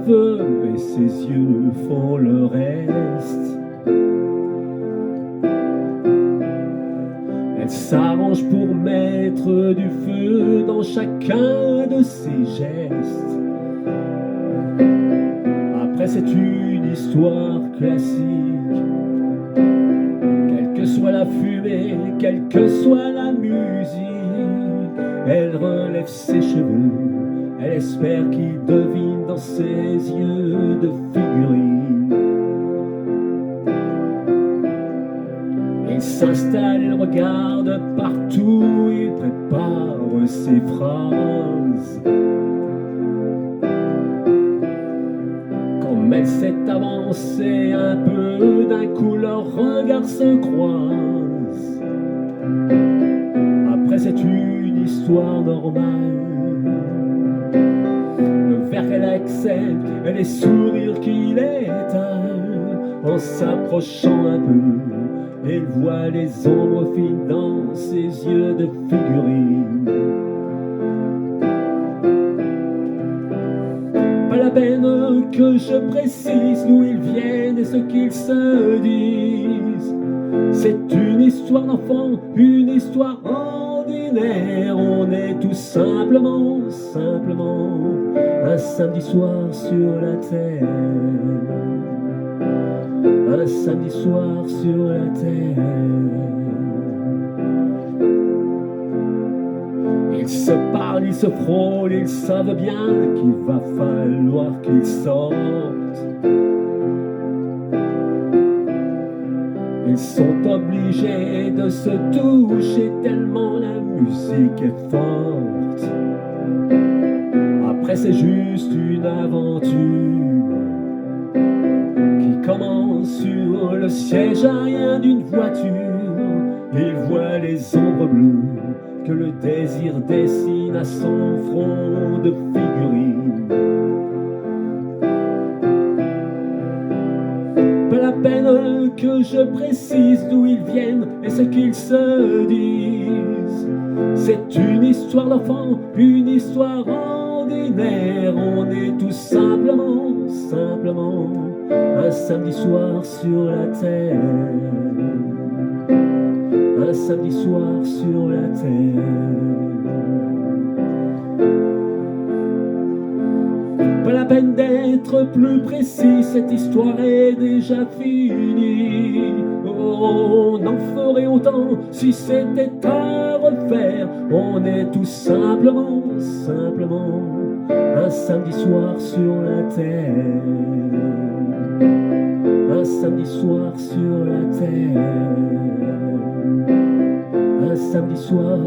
veut et ses yeux font le reste. Elle s'arrange pour mettre du feu dans chacun de ses gestes. Après c'est une histoire classique. Quelle que soit la fumée, quelle que soit la musique, elle relève ses cheveux, elle espère qu'il devine dans ses yeux de figurine. Il s'installe, il regarde partout, il prépare ses phrases. Comme elle s'est avancée un peu, d'un coup leurs regards se croisent. Après c'est une histoire normale. Le verre qu'elle accepte et les sourires qu'il étale. En s'approchant un peu, elle voit les ombres fines dans ses yeux de figurine. Pas la peine que je précise d'où ils viennent et ce qu'ils se disent. C'est une histoire d'enfant, une histoire ordinaire. On est tout simplement un samedi soir sur la terre. Un samedi soir sur la terre. Ils se parlent, ils se frôlent, ils savent bien qu'il va falloir qu'ils sortent. Ils sont obligés de se toucher tellement la musique est forte. Après c'est juste une aventure qui commence sur le siège arrière d'une voiture. Il voit les ombres bleues que le désir dessine à son front de figurine. Pas la peine que je précise d'où ils viennent et ce qu'ils se disent. C'est une histoire d'enfant, une histoire ordinaire. On est tout simplement un samedi soir sur la terre. Un samedi soir sur la terre. Pas la peine d'être plus précis, cette histoire est déjà finie. Oh, on en ferait autant si c'était à refaire. On est tout simplement un samedi soir sur la terre. Un samedi soir sur la terre. Un samedi soir